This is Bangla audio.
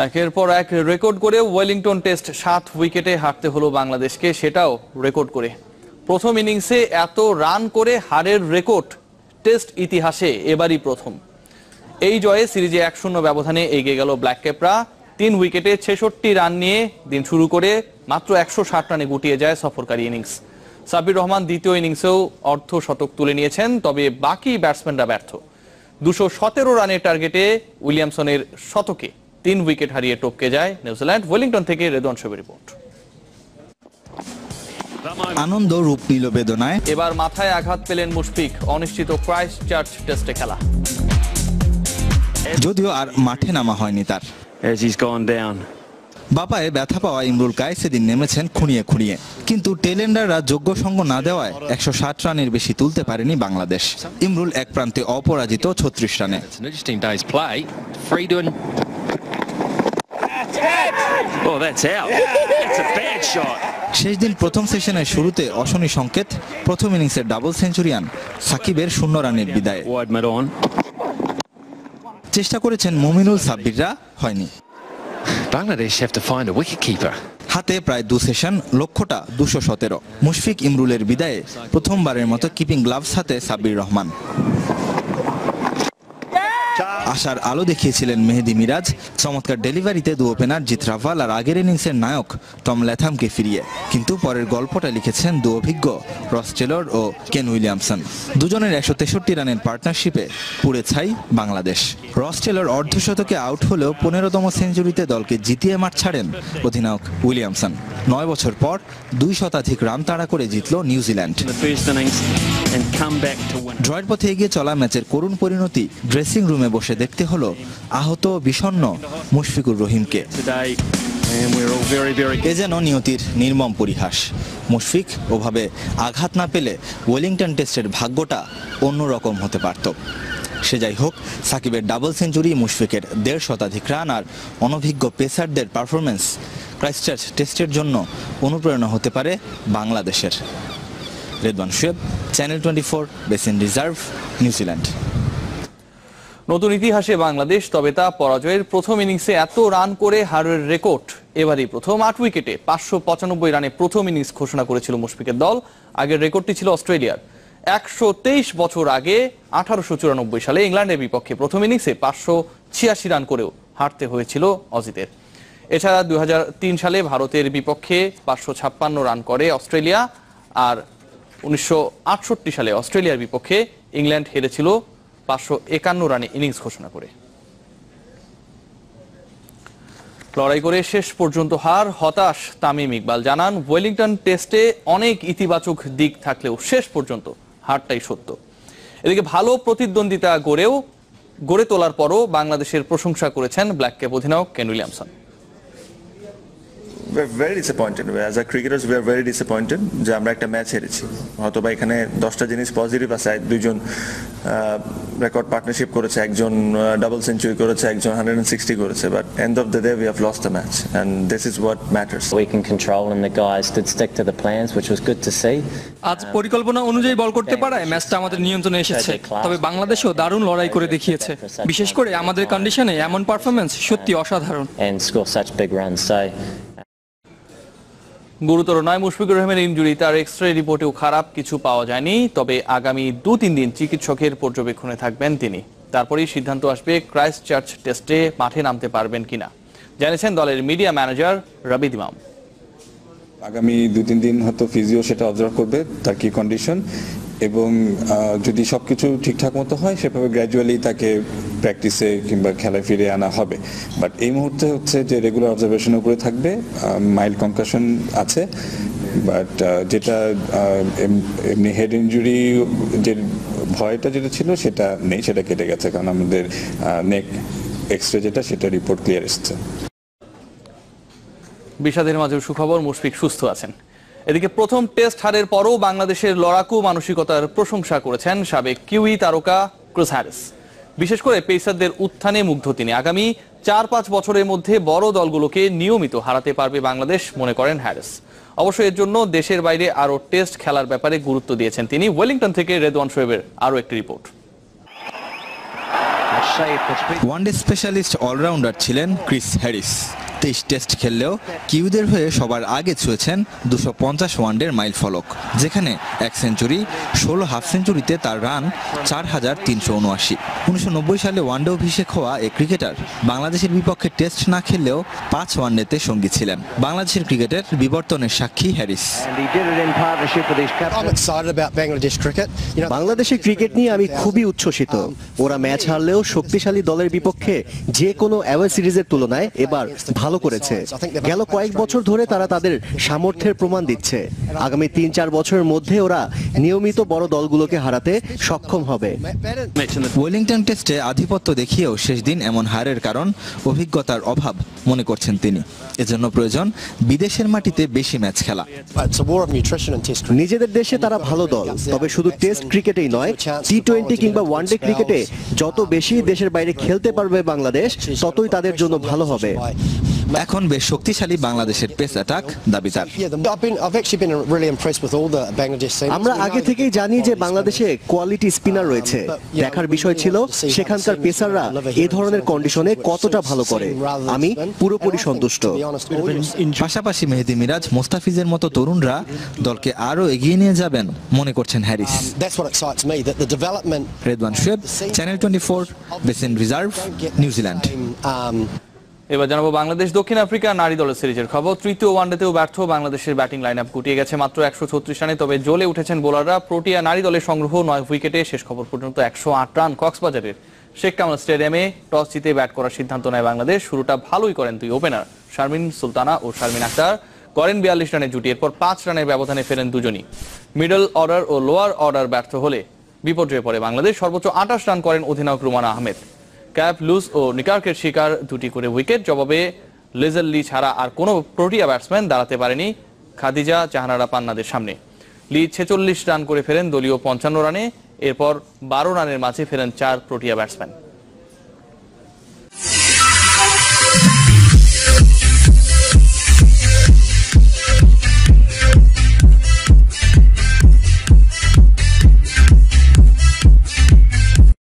একের পর এক রেকর্ড করে ওয়েলিংটন টেস্ট 7 উইকেটে হারতে হলো বাংলাদেশকে, সেটাও রেকর্ড করে। প্রথম ইনিংসে এত রান করে হারের রেকর্ড টেস্ট ইতিহাসে এবারই প্রথম। এই জয়ে সিরিজে 1-0 ব্যবধানে এগিয়ে গেল ব্ল্যাক ক্যাপরা। 3 উইকেটে 66 রান নিয়ে দিন শুরু করে মাত্র 160 রানে গুটিয়ে যায় সফরকারী ইনিংস। সাব্বির রহমান দ্বিতীয় ইনিংসেও অর্ধশতক তুলে নিয়েছেন, তবে বাকি ব্যাটসম্যানরা ব্যর্থ। 217 রানের টার্গেটে উইলিয়ামসনের শতকে 3 উইকেট হারিয়ে টপকে যায় নিউজিল্যান্ড। ওয়েলিংটন থেকে রেদওয়ান শোয়েবের রিপোর্ট। আনন্দ রূপ নিল বেদনায়। এবার মাথায় আঘাত পেলেন মুশফিক, অনিশ্চিত ক্রাইস্ট চার্চ টেস্টে খেলা। যদিও আর মাঠে নামা হয়নি তার। বাপায়ে ব্যথা পাওয়া ইমরুল কায়েস সেদিন নেমেছেন খুঁড়িয়ে খুঁড়িয়ে, কিন্তু টেলেন্ডাররা যোগ্য সঙ্গ না দেওয়ায় 160 রানের বেশি তুলতে পারেনি বাংলাদেশ। ইমরুল এক প্রান্তে অপরাজিত 36 রানে। শেষ দিন প্রথম সেশনের শুরুতে অশনি সংকেত, প্রথম ইনিংসের ডাবল সেঞ্চুরিয়ান সাকিবের 0 রানের বিদায়। চেষ্টা করেছেন মুমিনুল, সাব্বিররা হয়নি। Bangladesh have to find a wicketkeeper. হাতে প্রায় 2 সেশন, লক্ষ্যটা 217। মুশফিক ইমরুলের বিদায়ে প্রথমবারের মতো কিপিং গ্লাভস হাতে সাব্বির রহমান। আশার আলো দেখিয়েছিলেন মেহেদি মিরাজ, চমৎকার ডেলিভারিতে 2 ওপেনার জিত রাভাল আর আগের ইনিংসের নায়ক টম ল্যাথামকে ফিরিয়ে। কিন্তু পরের গল্পটা লিখেছেন 2 অভিজ্ঞ রস টেলর ও কেন উইলিয়ামসন। দুজনের 163 রানের পার্টনারশিপে পুড়ে ছাই বাংলাদেশ। রস টেলর অর্ধশতকে আউট হলেও 15তম সেঞ্চুরিতে দলকে জিতিয়ে মাঠ ছাড়েন অধিনায়ক উইলিয়ামসন। 9 বছর পর 2 শতাধিক রান তাড়া করে জিতল নিউজিল্যান্ড। ড্রয়ের পথে এগিয়ে চলা ম্যাচের করুণ পরিণতি ড্রেসিং রুমে বসে দেখতে হলো আহত বিষণ্ণ মুশফিকুর রহিমকে। এ যেন নিয়তির নির্মম পরিহাস। মুশফিক ওভাবে আঘাত না পেলে ওয়েলিংটন টেস্টের ভাগ্যটা অন্যরকম হতে পারত। সে যাই হোক, সাকিবের ডাবল সেঞ্চুরি, মুশফিকের 1.5 শতাধিক রান আর অনভিজ্ঞ পেসারদের পারফরমেন্স ক্রাইস্টচার্চ টেস্টের জন্য অনুপ্রেরণা হতে পারে বাংলাদেশের। Redwan Shoaib, channel 24, basin reserve, New Zealand. নতুন ইতিহাসে বাংলাদেশ, তবে তা পরাজয়ের। প্রথম ইনিংসে এত রান করে হারের রেকর্ড এবারই প্রথম। 8 উইকেটে 595 রানে প্রথম ইনিংস ঘোষণা করেছিল মুশফিকের দল। আগের রেকর্ডটি ছিল অস্ট্রেলিয়ার। 123 বছর আগে 1894 সালে ইংল্যান্ডের বিপক্ষে প্রথম ইনিংসে 586 রান করেও হারতে হয়েছিল অজিদের। এছাড়া 2003 সালে ভারতের বিপক্ষে 556 রান করে অস্ট্রেলিয়া, আর 1968 সালে অস্ট্রেলিয়ার বিপক্ষে ইংল্যান্ড হেরেছিল 551 রানে ইনিংস ঘোষণা করে। লড়াই করে শেষ পর্যন্ত হার, হতাশ তামিম ইকবাল। জানান, ওয়েলিংটন টেস্টে অনেক ইতিবাচক দিক থাকলেও শেষ পর্যন্ত হারটাই সত্য। এদিকে ভালো প্রতিদ্বন্দ্বিতা গড়ে তোলার পরও বাংলাদেশের প্রশংসা করেছেন ব্ল্যাক ক্যাপ অধিনায়ক Kane Williamson. We're very disappointed. As a cricketers, we are very disappointed যে আমরা একটা ম্যাচ হেরেছি। হয়তো বা এখানে 10টা জিনিস পজিটিভ আছে। দুইজন রেকর্ড পার্টনারশিপ করেছে, একজন ডাবল সেঞ্চুরি করেছে, একজন 160 করেছে, but end of the day we have lost the match and this is what matters. We can control and the guys did stick to the plans, which was good to see. আজ পরিকল্পনা অনুযায়ী বল করতে পারায় ম্যাচটা আমাদের নিয়ন্ত্রণে এসেছে। তবে বাংলাদেশও দারুণ লড়াই করে দেখিয়েছে, বিশেষ করে আমাদের কন্ডিশনে এমন পারফরম্যান্স সত্যি অসাধারণ। And score such big runs. So গুরুতর নয় মুশফিকুর রহিমের ইনজুরি, তার এক্স-রে রিপোর্টেও খারাপ কিছু পাওয়া যায়নি। তবে আগামী 2-3 দিন চিকিৎসকের পর্যবেক্ষণে থাকবেন তিনি। তারপরেই সিদ্ধান্ত আসবে ক্রাইস্ট চার্চ টেস্টে মাঠে নামতে পারবেন কিনা, জানিয়েছেন দলের মিডিয়া ম্যানেজার রাবিদ ইমাম। আগামী 2-3 দিন হয়তো ফিজিও সেটা অবজার্ভ করবে তার কি কন্ডিশন, এবং যদি সবকিছু ঠিকঠাক মতো হয় সেভাবে গ্র্যাজুয়ালি তাকে প্র্যাকটিসে কিংবা খেলায় ফিরে আনা হবে। বাট এই মুহূর্তে হচ্ছে যে রেগুলার অবজারভেশনের উপরে থাকবে। মাইল্ড কনকাশন আছে, বাট যেটা এমনি হেড ইনজুরি যে ভয়টা যেটা ছিল সেটা নেই, সেটা কেটে গেছে, কারণ আমাদের নেক এক্সরে যেটা সেটা রিপোর্ট ক্লিয়ার এসেছে। বিষাদের মাঝেও সুখবর, মুশফিক সুস্থ আছেন। এদিকে প্রথম টেস্ট হারের পরও বাংলাদেশের লড়াকু মানসিকতার প্রশংসা করেছেন সাবেক কিউই তারকা ক্রিস হ্যারিস। বিশেষ করে পেসারদের উত্থানে মুগ্ধ তিনি। আগামী 4-5 বছরের মধ্যে বড় দলগুলোকে নিয়মিত হারাতে পারবে বাংলাদেশ মনে করেন হ্যারিস। অবশ্য এর জন্য দেশের বাইরে আরও টেস্ট খেলার ব্যাপারে গুরুত্ব দিয়েছেন তিনি। ওয়েলিংটন থেকে রেদওয়ান শোয়েবের আরও একটি রিপোর্ট। ওয়ানডে স্পেশালিস্ট অলরাউন্ডার ছিলেন ক্রিস হ্যারিস। 23 টেস্ট খেললেও কিউদের হয়ে সবার আগে ছুঁয়েছেন 250 ওয়ানডের মাইল ফলক, যেখানে 1 সেঞ্চুরি, 16 হাফ সেঞ্চুরিতে তার রান 4379। 1990 সালে ওয়ানডে অভিষেক হওয়া এই ক্রিকেটার বাংলাদেশের বিপক্ষে টেস্ট না খেললেও 5 ওয়ানডেতে সঙ্গী ছিলেন। বাংলাদেশের ক্রিকেটের বিবর্তনের সাক্ষী হ্যারিস। বাংলাদেশের ক্রিকেট নিয়ে আমি খুবই উচ্ছ্বসিত। ওরা ম্যাচ হারলেও শক্তিশালী দলের বিপক্ষে যে কোনো অ্যাওয়ে সিরিজের তুলনায় এবার ভালো করেছে। গেল কয়েক বছর ধরে তারা তাদের সামর্থ্যের প্রমাণ দিচ্ছে। আগামী 3-4 বছরের মধ্যে ওরা নিয়মিত বড় দলগুলোকে হারাতে সক্ষম হবে। ওয়েলিংটন টেস্টে আধিপত্য দেখিয়েও শেষ দিন এমন হারের কারণ অভিজ্ঞতার অভাব মনে করছেন তিনি। এজন্য প্রয়োজন বিদেশের মাটিতে বেশি ম্যাচ খেলা। নিজেদের দেশে তারা ভালো দল, তবে শুধু টেস্ট ক্রিকেটেই নয়, টি-20 কিংবা ওয়ানডে ক্রিকেটে যত বেশি দেশের বাইরে খেলতে পারবে বাংলাদেশ, ততই তাদের জন্য ভালো হবে। এখন বেশ শক্তিশালী বাংলাদেশের পেস অ্যাটাক দাবি তার। আমরা আগে থেকেই জানি যে বাংলাদেশে কোয়ালিটি স্পিনার রয়েছে। দেখার বিষয় ছিল সেখানকার পেসাররা এ ধরনের কন্ডিশনে কতটা ভালো করে। আমি পুরোপুরি সন্তুষ্ট। পাশাপাশি মেহেদী মিরাজ, মোস্তাফিজের মতো তরুণরা দলকে আরো এগিয়ে নিয়ে যাবেন মনে করছেন Harris. Redwan Shoaib, channel 24, basin reserve, New Zealand. এবার জানাবো বাংলাদেশ দক্ষিণ আফ্রিকা নারী দলের সিরিজের খবর। তৃতীয় ওয়ানডেতেও ব্যর্থ বাংলাদেশের ব্যাটিং লাইন আপ গুটিয়ে গেছে মাত্র 136 রানে, তবে জ্বলে উঠেছেন বোলাররা। প্রোটিয়া নারী দলের সংগ্রহ 9 উইকেটে, শেষ খবর পর্যন্ত 108 রান। কক্সবাজারের শেখ কামাল স্টেডিয়ামে টস জিতে ব্যাট করার সিদ্ধান্ত নেয় বাংলাদেশ। শুরুটা ভালোই করেন দুই ওপেনার শারমিন সুলতানা ও শারমিন আক্তার, করেন 42 রানের জুটি। এরপর 5 রানের ব্যবধানে ফেরেন দুজনই। মিডল অর্ডার ও লোয়ার অর্ডার ব্যর্থ হলে বিপর্যয়ে পড়ে বাংলাদেশ। সর্বোচ্চ 28 রান করেন অধিনায়ক রুমানা আহমেদ। ক্যাপ, লুজ ও নিকার্কের শিকার 2টি করে উইকেট। জবাবে লেজেল লি ছাড়া আর কোনো প্রোটিয়া ব্যাটসম্যান দাঁড়াতে পারেনি খাদিজা জাহানারা পান্নাদের সামনে। লি 46 রান করে ফেরেন দলীয় 55 রানে। এরপর 12 রানের মাঝে ফেরেন 4 প্রোটিয়া ব্যাটসম্যান।